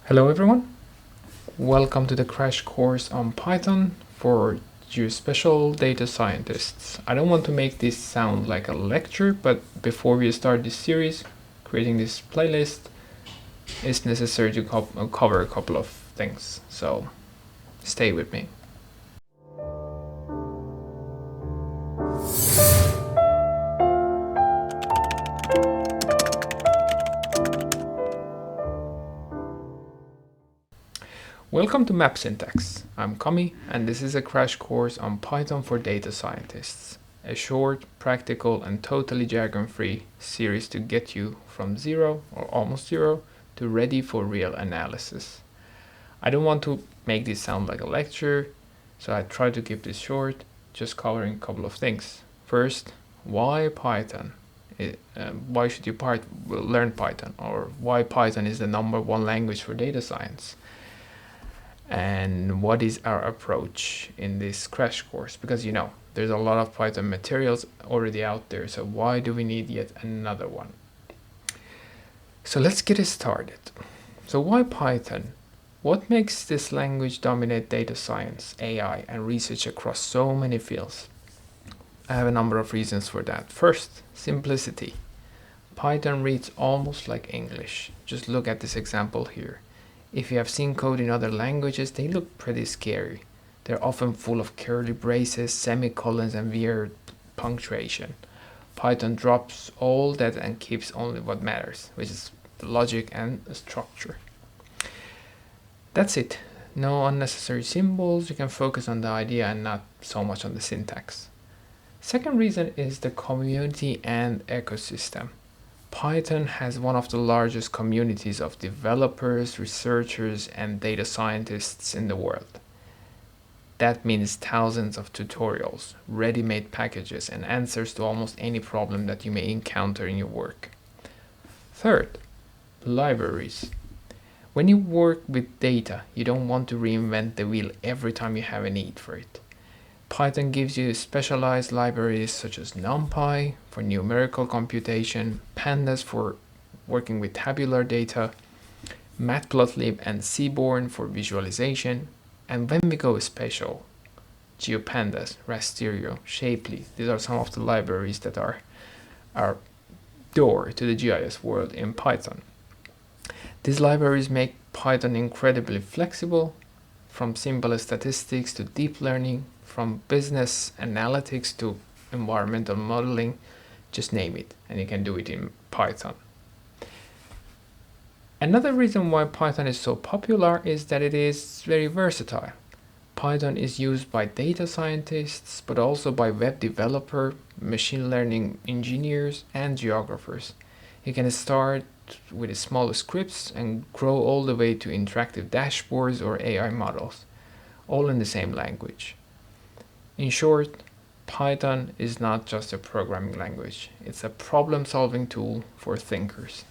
Hello everyone, welcome to the crash course on Python for Geospatial Data Scientists. I don't want to make this sound like a lecture, but before we start this series, creating this playlist, it's necessary to cover a couple of things, so stay with me. Welcome to MapSyntax. I'm Kami, and this is a crash course on Python for data scientists. A short, practical, and totally jargon-free series to get you from zero, or almost zero, to ready for real analysis. I don't want to make this sound like a lecture, so I try to keep this short, just covering a couple of things. First, why Python? Why should you learn Python? Or why Python is the #1 language for data science? And what is our approach in this crash course? Because there's a lot of Python materials already out there, so why do we need yet another one? So let's get it started. So why Python? What makes this language dominate data science, AI, and research across so many fields? I have a number of reasons for that. First, simplicity. Python reads almost like English. Just look at this example here. If you have seen code in other languages, they look pretty scary. They're often full of curly braces, semicolons, and weird punctuation. Python drops all that and keeps only what matters, which is the logic and the structure. That's it. No unnecessary symbols. You can focus on the idea and not so much on the syntax. Second reason is the community and ecosystem. Python has one of the largest communities of developers, researchers, and data scientists in the world. That means thousands of tutorials, ready-made packages, and answers to almost any problem that you may encounter in your work. Third, libraries. When you work with data, you don't want to reinvent the wheel every time you have a need for it. Python gives you specialized libraries such as NumPy for numerical computation, Pandas for working with tabular data, Matplotlib and Seaborn for visualization, and when we go special, GeoPandas, Rasterio, Shapely. These are some of the libraries that are our door to the GIS world in Python. These libraries make Python incredibly flexible, from simple statistics to deep learning, from business analytics to environmental modeling, just name it, and you can do it in Python. Another reason why Python is so popular is that it is very versatile. Python is used by data scientists, but also by web developers, machine learning engineers, and geographers. You can start with small scripts and grow all the way to interactive dashboards or AI models, all in the same language. In short, Python is not just a programming language, it's a problem-solving tool for thinkers.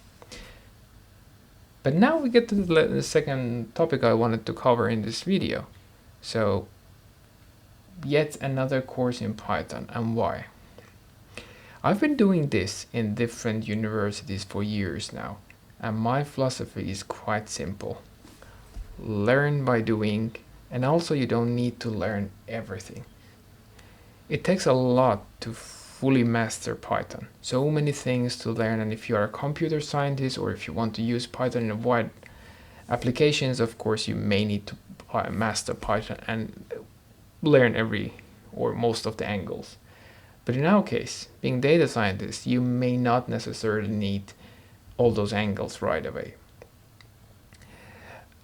But now we get to the second topic I wanted to cover in this video. So, yet another course in Python, and why? I've been doing this in different universities for years now, and my philosophy is quite simple. Learn by doing, and also you don't need to learn everything. It takes a lot to fully master Python. So many things to learn, and if you are a computer scientist or if you want to use Python in wide applications, of course you may need to master Python and learn every or most of the angles. But in our case, being data scientists, you may not necessarily need all those angles right away.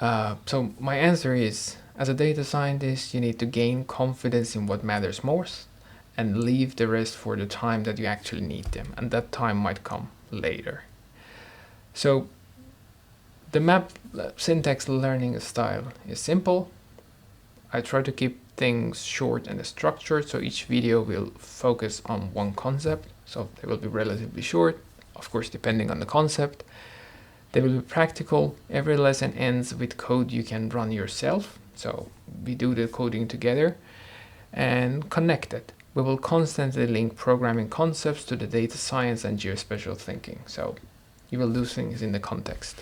So my answer is, as a data scientist, you need to gain confidence in what matters most and leave the rest for the time that you actually need them, and that time might come later. So the MapSyntax learning style is simple. I try to keep things short and structured, so each video will focus on one concept, so they will be relatively short, of course depending on the concept. They will be practical. Every lesson ends with code you can run yourself, so we do the coding together, and connected. We will constantly link programming concepts to the data science and geospatial thinking, so you will do things in the context.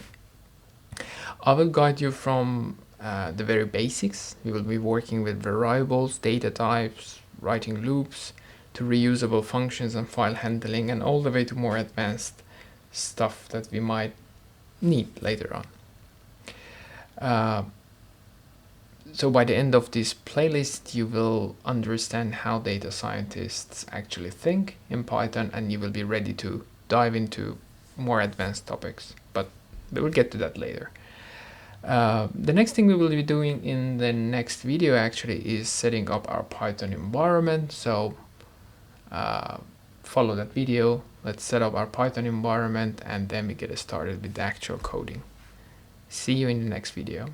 I will guide you from the very basics. We will be working with variables, data types, writing loops, to reusable functions and file handling, and all the way to more advanced stuff that we might need later on. So by the end of this playlist, you will understand how data scientists actually think in Python, and you will be ready to dive into more advanced topics, but we will get to that later. The next thing we will be doing in the next video actually is setting up our Python environment. So follow that video. Let's set up our Python environment, and then we get started with the actual coding. See you in the next video.